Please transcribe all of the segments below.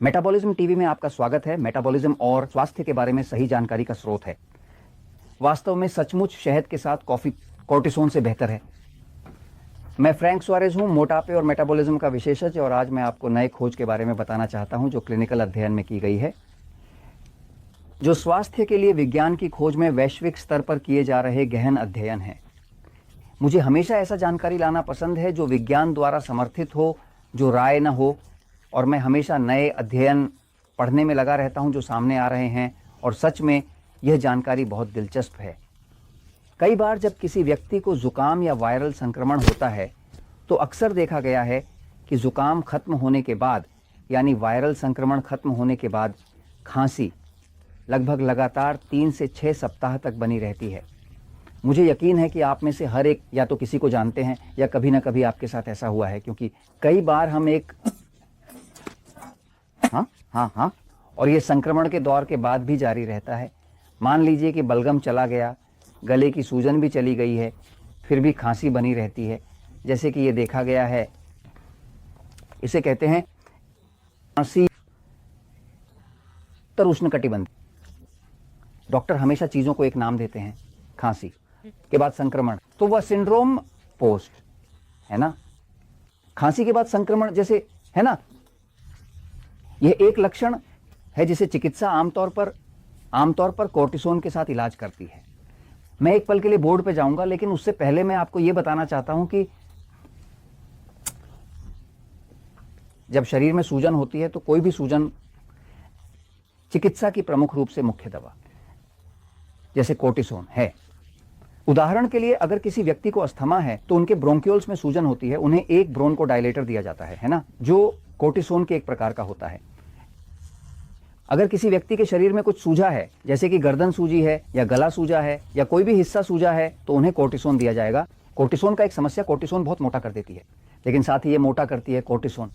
Metabolism TV में आपका स्वागत है। मेटाबॉलिज्म और स्वास्थ्य के बारे में सही जानकारी का स्रोत है। वास्तव में सचमुच शहद के साथ कॉफी कोर्टिसोन से बेहतर है। मैं फ्रैंक सुआरेज हूं, मोटापे और मेटाबॉलिज्म का विशेषज्ञ, और आज मैं आपको नए खोज के बारे में बताना चाहता हूं जो क्लिनिकल अध्ययन में की गई है, जो स्वास्थ्य के लिए विज्ञान की खोज में वैश्विक स्तर पर किए जा रहे गहन अध्ययन है। मुझे हमेशा ऐसा जानकारी लाना पसंद है जो विज्ञान द्वारा समर्थित हो, जो राय न हो, और मैं हमेशा नए अध्ययन पढ़ने में लगा रहता हूं जो सामने आ रहे हैं, और सच में यह जानकारी बहुत दिलचस्प है। कई बार जब किसी व्यक्ति को जुकाम या वायरल संक्रमण होता है तो अक्सर देखा गया है कि जुकाम खत्म होने के बाद, यानी वायरल संक्रमण खत्म होने के बाद, खांसी लगभग लगातार 3 से 6 सप्ताह तक बनी रहती है। मुझे यकीन है कि आप में से हर एक या तो किसी को जानते हैं या कभी ना कभी आपके साथ ऐसा हुआ है, क्योंकि कई बार हम एक हाँ और ये संक्रमण के दौर के बाद भी जारी रहता है। मान लीजिए कि बलगम चला गया, गले की सूजन भी चली गई है, फिर भी खांसी बनी रहती है, जैसे कि ये देखा गया है। इसे कहते हैं खांसी उत्तर उष्णकटिबंधीय। डॉक्टर हमेशा चीजों को एक नाम देते हैं। खांसी के बाद संक्रमण, तो वह सिंड्रोम पोस्ट है ना। खांसी के बाद संक्रमण जैसे है ना, यह एक लक्षण है जिसे चिकित्सा आमतौर पर कोर्टिसोन के साथ इलाज करती है। मैं एक पल के लिए बोर्ड पे जाऊंगा, लेकिन उससे पहले मैं आपको यह बताना चाहता हूं कि जब शरीर में सूजन होती है तो कोई भी सूजन चिकित्सा की प्रमुख रूप से मुख्य दवा जैसे कोर्टिसोन है। उदाहरण के लिए अगर किसी व्यक्ति को अस्थमा है तो उनके ब्रोंक्यूल्स में सूजन होती है, उन्हें एक ब्रोन डायलेटर दिया जाता है ना, जो कोर्टिसोन के एक प्रकार का होता है। अगर किसी व्यक्ति के शरीर में कुछ सूजा है, जैसे कि गर्दन सूजी है या गला सूजा है या कोई भी हिस्सा सूजा है, तो उन्हें कोर्टिसोन दिया जाएगा। कोर्टिसोन का एक समस्या, कोर्टिसोन बहुत मोटा कर देती है, लेकिन साथ ही ये मोटा करती है कोर्टिसोन।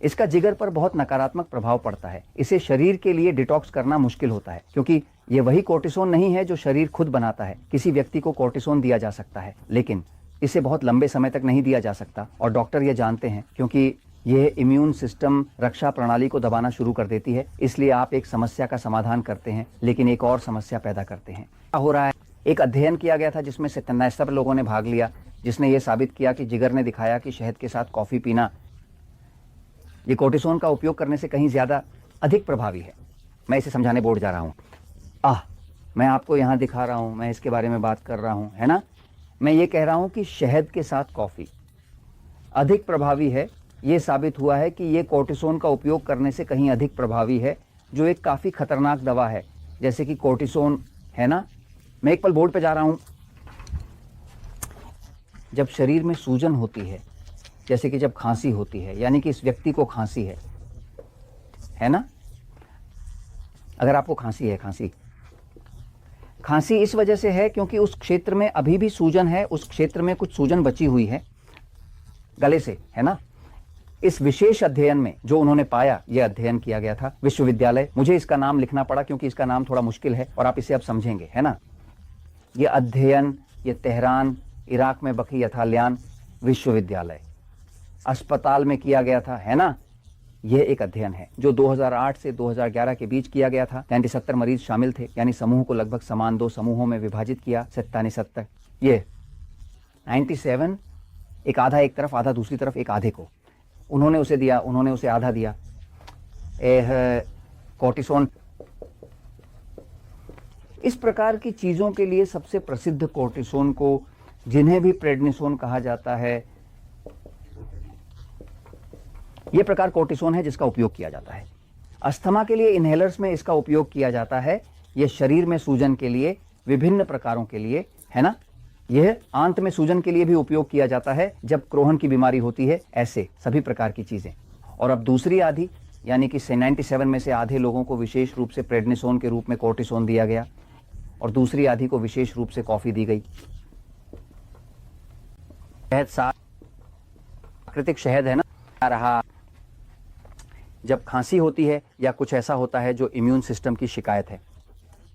इसका जिगर पर बहुत नकारात्मक प्रभाव पड़ता है। इसे शरीर के लिए डिटॉक्स करना मुश्किल होता है, क्योंकि ये वही कोर्टिसोन नहीं है जो शरीर खुद बनाता है। किसी व्यक्ति को कोर्टिसोन दिया जा सकता है, लेकिन इसे बहुत लंबे समय तक नहीं दिया जा सकता, और डॉक्टर ये जानते हैं, क्योंकि यह इम्यून सिस्टम रक्षा प्रणाली को दबाना शुरू कर देती है। इसलिए आप एक समस्या का समाधान करते हैं, लेकिन एक और समस्या पैदा करते हैं। क्या हो रहा है? एक अध्ययन किया गया था जिसमें 97 लोगों ने भाग लिया, जिसने यह साबित किया कि जिगर ने दिखाया कि शहद के साथ कॉफी पीना ये कोर्टिसोन का उपयोग करने से कहीं ज्यादा अधिक प्रभावी है। मैं इसे समझाने बोर्ड जा रहा हूं। मैं आपको यहां दिखा रहा हूं, मैं इसके बारे में बात कर रहा हूं, है ना। मैं ये कह रहा हूं कि शहद के साथ कॉफी अधिक प्रभावी है। ये साबित हुआ है कि ये कोर्टिसोन का उपयोग करने से कहीं अधिक प्रभावी है, जो एक काफी खतरनाक दवा है, जैसे कि कोर्टिसोन, है ना। मैं एक पल बोर्ड पे जा रहा हूं। जब शरीर में सूजन होती है, जैसे कि जब खांसी होती है, यानी कि इस व्यक्ति को खांसी है ना। अगर आपको खांसी है, खांसी इस वजह से है क्योंकि उस क्षेत्र में अभी भी सूजन है, उस क्षेत्र में कुछ सूजन बची हुई है गले से, है ना। इस विशेष अध्ययन में जो उन्होंने पाया, यह अध्ययन किया गया था विश्वविद्यालय, मुझे इसका नाम लिखना पड़ा क्योंकि इसका नाम थोड़ा मुश्किल है और आप इसे अब समझेंगे, है ना। यह अध्ययन ये तेहरान, इराक में बकी यथाल्यान विश्वविद्यालय अस्पताल में किया गया था, है ना। यह एक अध्ययन है जो 2008 से 2011 के बीच किया गया था। 77 मरीज शामिल थे, यानी समूह को लगभग समान 2 समूहों में विभाजित किया। 97 ये 97, एक आधा एक तरफ, आधा दूसरी तरफ, एक आधे को उन्होंने उसे दिया, उन्होंने उसे आधा दिया कोर्टिसोन। इस प्रकार की चीजों के लिए सबसे प्रसिद्ध कोर्टिसोन को, जिन्हें भी प्रेडनिसोन कहा जाता है, यह प्रकार कोर्टिसोन है जिसका उपयोग किया जाता है। अस्थमा के लिए इनहेलर्स में इसका उपयोग किया जाता है। यह शरीर में सूजन के लिए, विभिन्न प्रकारों के लिए, है ना। यह आंत में सूजन के लिए भी उपयोग किया जाता है जब क्रोहन की बीमारी होती है, ऐसे सभी प्रकार की चीजें। और अब दूसरी आधी, यानी कि 97 में से आधे लोगों को विशेष रूप से प्रेडनिसोन के रूप में कोर्टिसोन दिया गया और दूसरी आधी को विशेष रूप से कॉफी दी गई। शहद प्राकृतिक शहद है ना रहा। जब खांसी होती है या कुछ ऐसा होता है जो इम्यून सिस्टम की शिकायत है,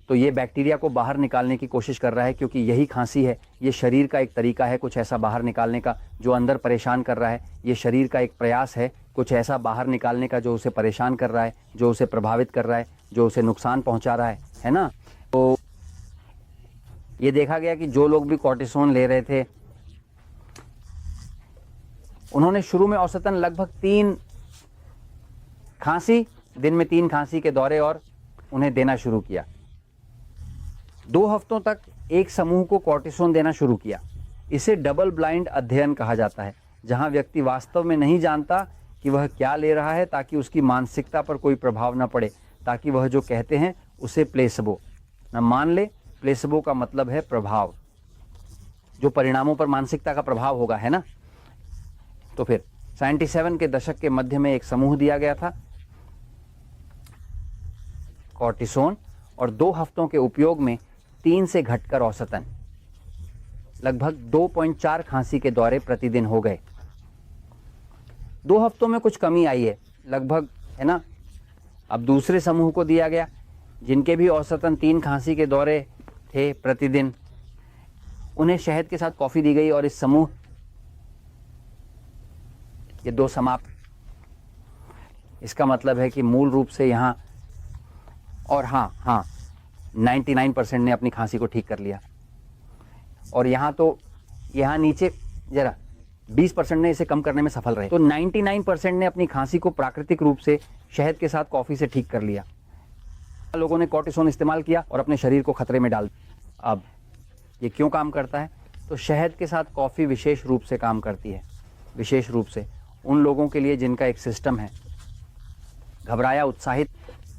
तो ये बैक्टीरिया को बाहर निकालने की कोशिश कर रहा है, क्योंकि यही खांसी है। ये शरीर का एक तरीका है कुछ ऐसा बाहर निकालने का जो अंदर परेशान कर रहा है। ये शरीर का एक प्रयास है कुछ ऐसा बाहर निकालने का जो उसे परेशान कर रहा है, जो उसे प्रभावित कर रहा है, जो उसे नुकसान पहुंचा रहा है ना। तो ये देखा गया कि जो लोग भी कॉर्टिसोन ले रहे थे उन्होंने शुरू में औसतन लगभग 3 खांसी, दिन में 3 खांसी के दौरे और उन्हें देना शुरू किया। 2 हफ्तों तक एक समूह को कॉर्टिसोन देना शुरू किया। इसे डबल ब्लाइंड अध्ययन कहा जाता है, जहां व्यक्ति वास्तव में नहीं जानता कि वह क्या ले रहा है, ताकि उसकी मानसिकता पर कोई प्रभाव न पड़े, ताकि वह जो कहते हैं उसे प्लेसबो न मान ले। प्लेसबो का मतलब है प्रभाव, जो परिणामों पर मानसिकता का प्रभाव होगा, है ना। तो फिर 97 के दशक के मध्य में एक समूह दिया गया था कॉर्टिसोन, और 2 हफ्तों के उपयोग में 3 से घटकर औसतन लगभग 2.4 खांसी के दौरे प्रतिदिन हो गए। 2 हफ्तों में कुछ कमी आई है लगभग, है ना। अब दूसरे समूह को दिया गया जिनके भी औसतन 3 खांसी के दौरे थे प्रतिदिन, उन्हें शहद के साथ कॉफी दी गई और इस समूह ये 2 समाप्त। इसका मतलब है कि मूल रूप से यहाँ और हाँ 99% ने अपनी खांसी को ठीक कर लिया, और यहाँ तो यहाँ नीचे जरा 20% ने इसे कम करने में सफल रहे। तो 99% ने अपनी खांसी को प्राकृतिक रूप से शहद के साथ कॉफी से ठीक कर लिया। लोगों ने कॉर्टिसोन इस्तेमाल किया और अपने शरीर को खतरे में डाल दिया। अब ये क्यों काम करता है? तो शहद के साथ कॉफ़ी विशेष रूप से काम करती है, विशेष रूप से उन लोगों के लिए जिनका एक सिस्टम है घबराया, उत्साहित।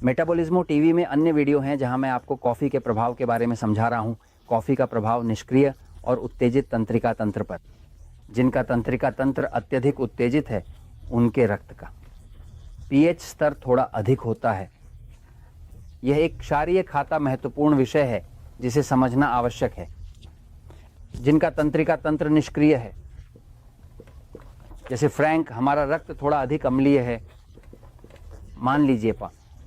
मेटाबॉलिज्मो टीवी में अन्य वीडियो हैं जहां मैं आपको कॉफ़ी के प्रभाव के बारे में समझा रहा हूं। कॉफ़ी का प्रभाव निष्क्रिय और उत्तेजित तंत्रिका तंत्र पर। जिनका तंत्रिका तंत्र अत्यधिक उत्तेजित है उनके रक्त का पीएच स्तर थोड़ा अधिक होता है। यह एक क्षारीय खाता महत्वपूर्ण विषय है जिसे समझना आवश्यक है। जिनका तंत्रिका तंत्र निष्क्रिय है, जैसे फ्रैंक, हमारा रक्त थोड़ा अधिक अम्लीय है। मान लीजिए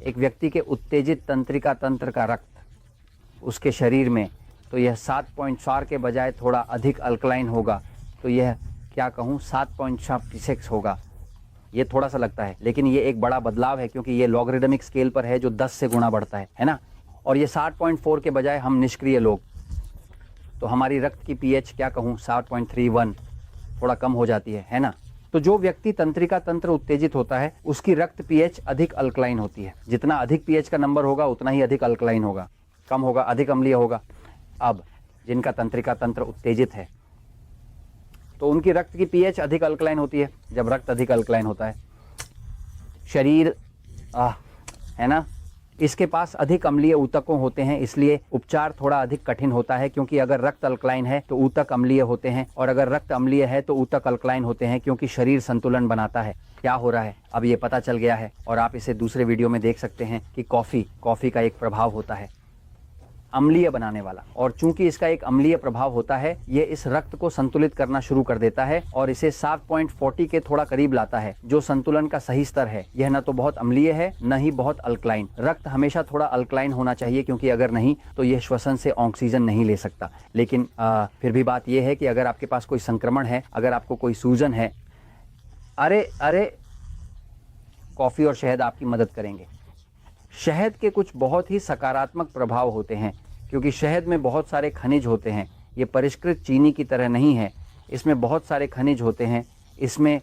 एक व्यक्ति के उत्तेजित तंत्रिका तंत्र का रक्त उसके शरीर में, तो यह 7.4 के बजाय थोड़ा अधिक अल्कलाइन होगा, तो यह क्या कहूँ 7.6 होगा। ये थोड़ा सा लगता है, लेकिन ये एक बड़ा बदलाव है क्योंकि ये लॉगरिदमिक स्केल पर है जो 10 से गुणा बढ़ता है ना। और ये 7.4 के बजाय हम निष्क्रिय लोग, तो हमारी रक्त की पीएच क्या कहूँ 7.31 थोड़ा कम हो जाती है ना। तो जो व्यक्ति तंत्रिका तंत्र उत्तेजित होता है उसकी रक्त पीएच अधिक अल्कलाइन होती है। जितना अधिक पीएच का नंबर होगा उतना ही अधिक अल्कलाइन होगा, कम होगा अधिक अम्लीय होगा। अब जिनका तंत्रिका तंत्र उत्तेजित है तो उनकी रक्त की पीएच अधिक अल्कलाइन होती है। जब रक्त अधिक अल्कलाइन होता है, शरीर है ना, इसके पास अधिक अम्लीय ऊतकों होते हैं, इसलिए उपचार थोड़ा अधिक कठिन होता है। क्योंकि अगर रक्त अल्कलाइन है तो ऊतक अम्लीय होते हैं, और अगर रक्त अम्लीय है तो ऊतक अल्कलाइन होते हैं, क्योंकि शरीर संतुलन बनाता है। क्या हो रहा है अब ये पता चल गया है, और आप इसे दूसरे वीडियो में देख सकते हैं कि कॉफ़ी का एक प्रभाव होता है अम्लीय बनाने वाला, और चूंकि इसका एक अम्लीय प्रभाव होता है, ये इस रक्त को संतुलित करना शुरू कर देता है और इसे 7.40 के थोड़ा करीब लाता है, जो संतुलन का सही स्तर है। यह न तो बहुत अम्लीय है न ही बहुत अल्कलाइन। रक्त हमेशा थोड़ा अल्कलाइन होना चाहिए, क्योंकि अगर नहीं तो यह श्वसन से ऑक्सीजन नहीं ले सकता। लेकिन फिर भी बात यह है कि अगर आपके पास कोई संक्रमण है, अगर आपको कोई सूजन है, अरे कॉफ़ी और शहद आपकी मदद करेंगे। शहद के कुछ बहुत ही सकारात्मक प्रभाव होते हैं, क्योंकि शहद में बहुत सारे खनिज होते हैं। ये परिष्कृत चीनी की तरह नहीं है, इसमें बहुत सारे खनिज होते हैं। इसमें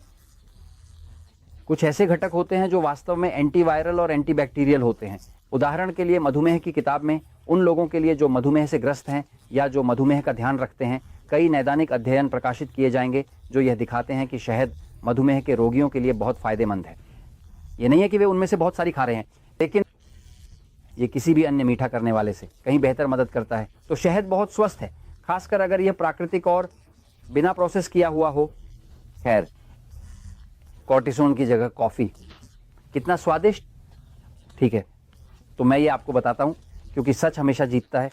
कुछ ऐसे घटक होते हैं जो वास्तव में एंटीवायरल और एंटीबैक्टीरियल होते हैं। उदाहरण के लिए मधुमेह की किताब में उन लोगों के लिए जो मधुमेह से ग्रस्त हैं या जो मधुमेह का ध्यान रखते हैं, कई नैदानिक अध्ययन प्रकाशित किए जाएंगे जो यह दिखाते हैं कि शहद मधुमेह के रोगियों के लिए बहुत फ़ायदेमंद है। ये नहीं है कि वे उनमें से बहुत सारी खा रहे हैं, लेकिन ये किसी भी अन्य मीठा करने वाले से कहीं बेहतर मदद करता है। तो शहद बहुत स्वस्थ है, खासकर अगर यह प्राकृतिक और बिना प्रोसेस किया हुआ हो। खैर, कॉर्टिसोन की जगह कॉफ़ी, कितना स्वादिष्ट। ठीक है, तो मैं ये आपको बताता हूँ क्योंकि सच हमेशा जीतता है।